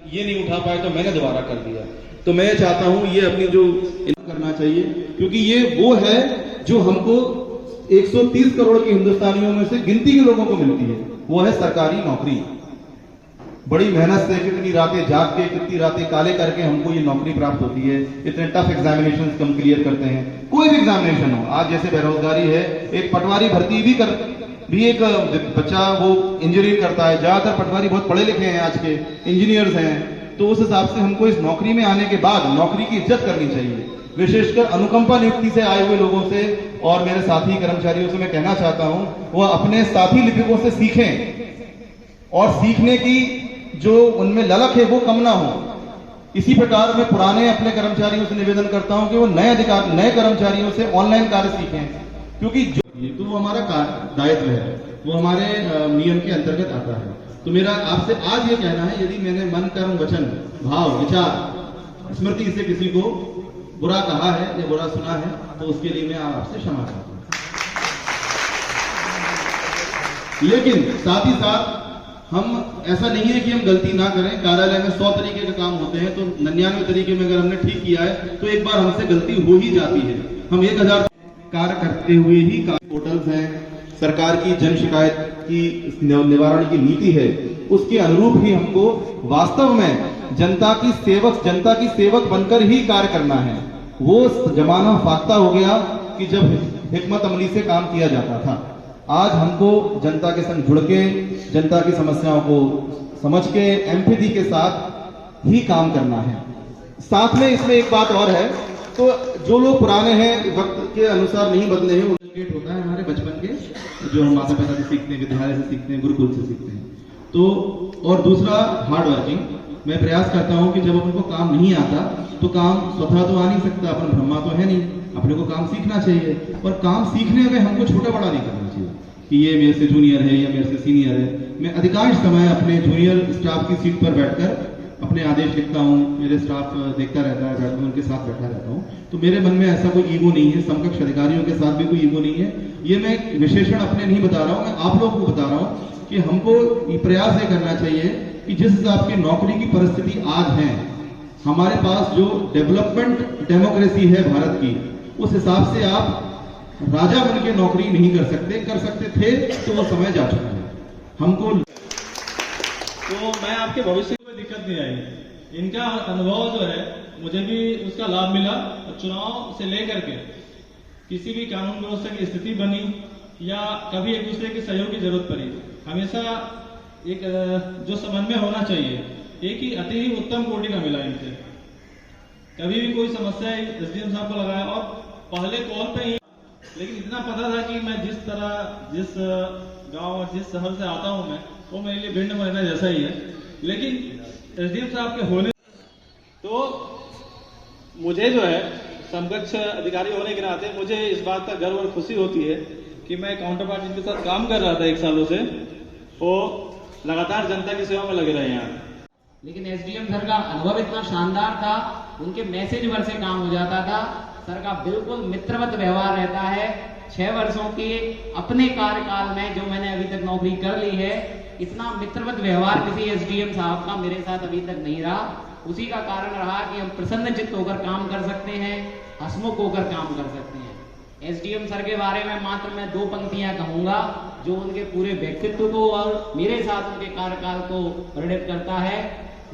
ये नहीं उठा पाए तो मैंने दोबारा कर दिया। तो मैं चाहता हूं ये अपनी जो करना चाहिए, क्योंकि ये वो है जो हमको 130 करोड़ के हिंदुस्तानियों में से गिनती के लोगों को मिलती है, वो है सरकारी नौकरी। बड़ी मेहनत से कितनी रातें जाग के, कितनी रातें काले करके हमको ये नौकरी प्राप्त होती है। इतने टफ एग्जामिनेशंस हम क्लियर करते हैं, कोई भी एग्जामिनेशन हो। आज जैसे बेरोजगारी है, एक पटवारी भर्ती भी एक बच्चा वो इंजीनियरिंग करता है, ज्यादातर पटवारी बहुत पढ़े लिखे हैं, आज के इंजीनियर्स हैं। तो उस हिसाब से हमको इस नौकरी में आने के बाद नौकरी की इज्जत करनी चाहिए, विशेषकर अनुकंपा नियुक्ति से आए हुए लोगों से और मेरे साथी कर्मचारियों से मैं कहना चाहता हूं, वह अपने साथी लिपिकों से सीखें और सीखने की जो उनमें ललक है वो कम ना हो। इसी प्रकार मैं पुराने अपने कर्मचारियों से निवेदन करता हूं कि वो नए कर्मचारियों से ऑनलाइन कार्य सीखें, क्योंकि जो ये तो वो हमारा दायित्व है, वो हमारे नियम के अंतर्गत आता है। तो मेरा आपसे आज ये कहना है, यदि मैंने मन, कर्म, वचन, भाव, विचार, स्मृति से किसी को बुरा कहा है या बुरा सुना है, तो उसके लिए मैं आपसे क्षमा चाहता हूं। लेकिन साथ ही साथ हम ऐसा नहीं है कि हम गलती ना करें। कार्यालय में 100 तरीके के काम होते हैं, तो 99 तरीके में अगर हमने ठीक किया है तो एक बार हमसे गलती हो ही जाती है। हम 1000 कार्य करते हुए ही पोर्टल्स हैं, सरकार की जन शिकायत की निवारण की नीति है, उसके अनुरूप ही हमको वास्तव में जनता की सेवक बनकर ही कार्य करना है। वो जमाना फाख्ता हो गया कि जब हिकमत अमली से काम किया जाता था। आज हमको जनता के संग जुड़ के, जनता की समस्याओं को समझ के, एम्पैथी के साथ ही काम करना है। साथ में इसमें एक बात और है, तो जो लोग पुराने हैं, वक्त के अनुसार नहीं बदले हैं, उनका होता है हमारे बचपन के, जो हम माता पिता से सीखते हैं, विद्यालय से सीखते हैं, गुरुकुल से सीखते हैं। तो और दूसरा हार्ड वर्किंग। मैं प्रयास करता हूं कि जब उनको काम नहीं आता तो काम स्वतः तो आ नहीं सकता, अपन ब्रह्मा तो है नहीं, अपने को काम सीखना चाहिए। और काम सीखने में हमको छोटा बड़ा नहीं करना चाहिए कि ये मेरे से जूनियर है या मेरे से सीनियर है। मैं अधिकांश समय अपने जूनियर स्टाफ की सीट पर बैठकर अपने आदेश लिखता हूँ, मेरे स्टाफ देखता रहता है, बैठकर उनके साथ बैठा रहता हूँ। तो मेरे मन में ऐसा कोई ईगो नहीं है, समकक्ष अधिकारियों के साथ भी कोई ईगो नहीं है। ये मैं विशेषण अपने नहीं बता रहा हूँ, मैं आप लोगों को बता रहा हूँ कि हमको प्रयास ये करना चाहिए कि जिस हिसाब की नौकरी की परिस्थिति आज है, हमारे पास जो डेवलपमेंट डेमोक्रेसी है भारत की, उस हिसाब से आप राजा बन के नौकरी नहीं कर सकते थे तो वो समय जा चुका है हमको। तो मैं आपके भविष्य में दिक्कत नहीं आई। इनका अनुभव जो है मुझे भी उसका लाभ मिला। चुनाव से लेकर के किसी भी कानून व्यवस्था की स्थिति बनी या कभी एक दूसरे के सहयोग की जरूरत पड़ी, हमेशा एक जो समन्वय होना चाहिए, एक ही अति ही उत्तम कोटि का मिला इनसे। कभी भी कोई समस्या एसडीएम साहब को लगाया और पहले कॉल पे ही, लेकिन इतना पता था कि मैं जिस गांव और जिस शहर से आता हूं मैं, वो मेरे लिए भिंड महीना जैसा ही है। लेकिन एसडीएम साहब के होने तो मुझे जो है समकक्ष अधिकारी होने के नाते मुझे इस बात का गर्व और खुशी होती है कि मैं काउंटर पार्ट जिनके साथ काम कर रहा था 1 सालों से, वो लगातार जनता की सेवा में लगे रहे यहाँ। लेकिन एसडीएम सर का अनुभव इतना शानदार था, उनके मैसेज भर से काम हो जाता था। सर का बिल्कुल मित्रवत व्यवहार रहता है। 6 वर्षों के अपने कार्यकाल में जो मैंने अभी तक नौकरी कर ली है, इतना मित्रवत व्यवहार किसी एसडीएम साहब का मेरे साथ अभी तक नहीं रहा। उसी का कारण रहा कि हम प्रसन्न चित्त होकर काम कर सकते हैं, हंसमुख होकर काम कर सकते हैं। एसडीएम सर के बारे में मात्र मैं 2 पंक्तियां कहूंगा जो उनके पूरे व्यक्तित्व को और मेरे साथ उनके कार्यकाल को प्रेरित करता है।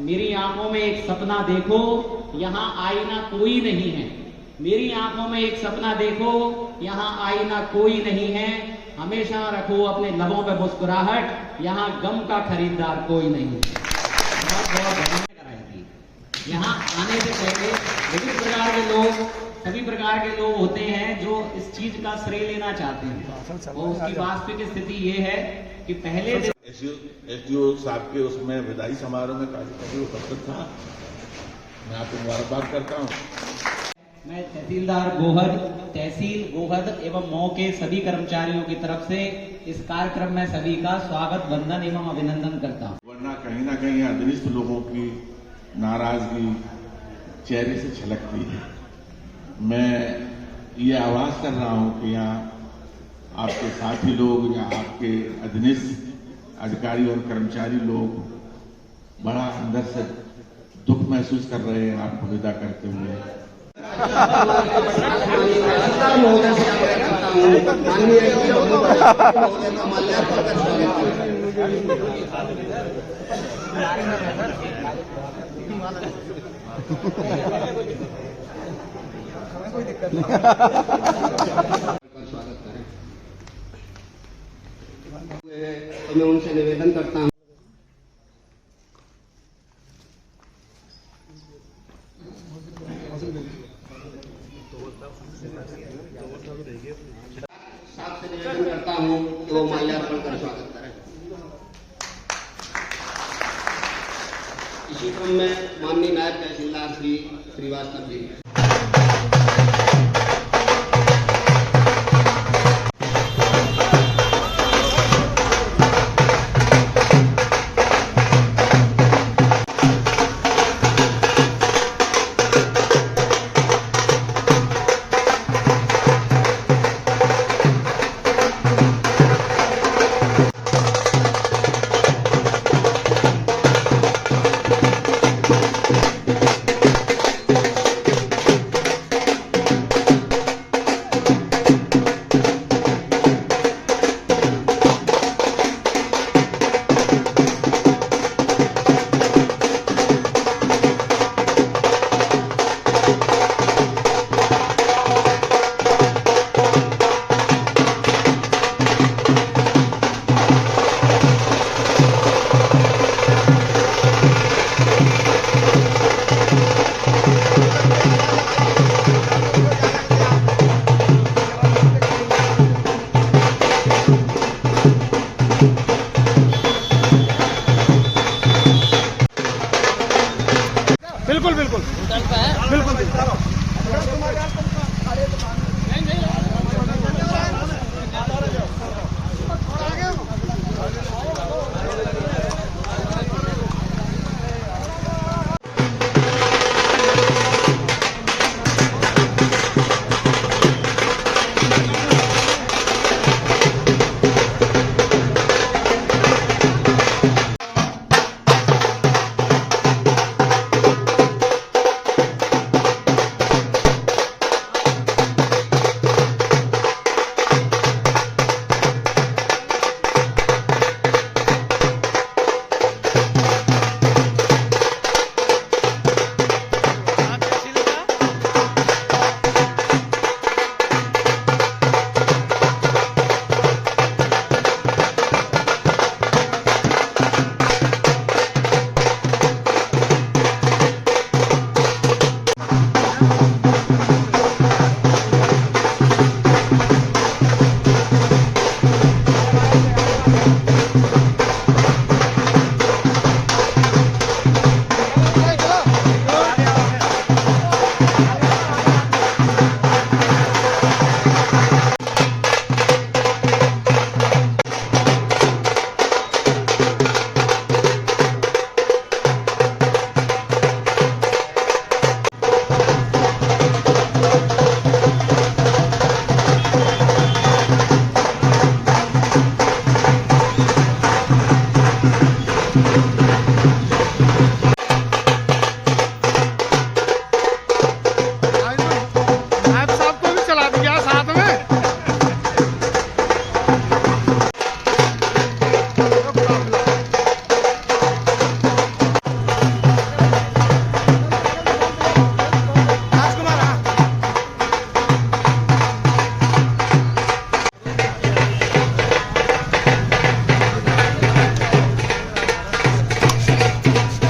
मेरी आंखों में एक सपना देखो, यहाँ आईना कोई नहीं है। मेरी आंखों में एक सपना देखो, यहाँ आईना कोई नहीं है। हमेशा रखो अपने लबों पे मुस्कुराहट, यहाँ गम का खरीदार कोई नहीं है। बहुत बहुत यहाँ आने से पहले विभिन्न प्रकार के लोग, सभी प्रकार के लोग होते हैं जो इस चीज का श्रेय लेना चाहते हैं, और उसकी वास्तविक स्थिति ये है कि पहले एसडीओ साहब के उसमें विदाई समारोह में काफी उपस्थित था। मैं आपको मुबारकबाद करता हूँ। मैं तहसीलदार गोहद, तहसील गोहद एवं मऊ के सभी कर्मचारियों की तरफ से इस कार्यक्रम में सभी का स्वागत, वंदन एवं अभिनंदन करता हूँ। वरना कहीं ना कहीं अदृष्ट लोगों की नाराजगी चेहरे से छलकती है। मैं ये आवाज कर रहा हूं कि यहाँ आपके साथी लोग या आपके अधीनस्थ अधिकारी और कर्मचारी लोग बड़ा अंदर से दुख महसूस कर रहे हैं आपको विदा करते हुए। स्वागत करें। तो मैं उनसे निवेदन करता हूं कि वो माल्यार्पण कर स्वागत करें। इसी क्रम में माननीय नायब तहसीलदार श्री श्रीवास्तव जी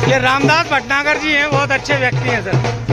ये रामदास भटनागर जी हैं, बहुत अच्छे व्यक्ति हैं सर।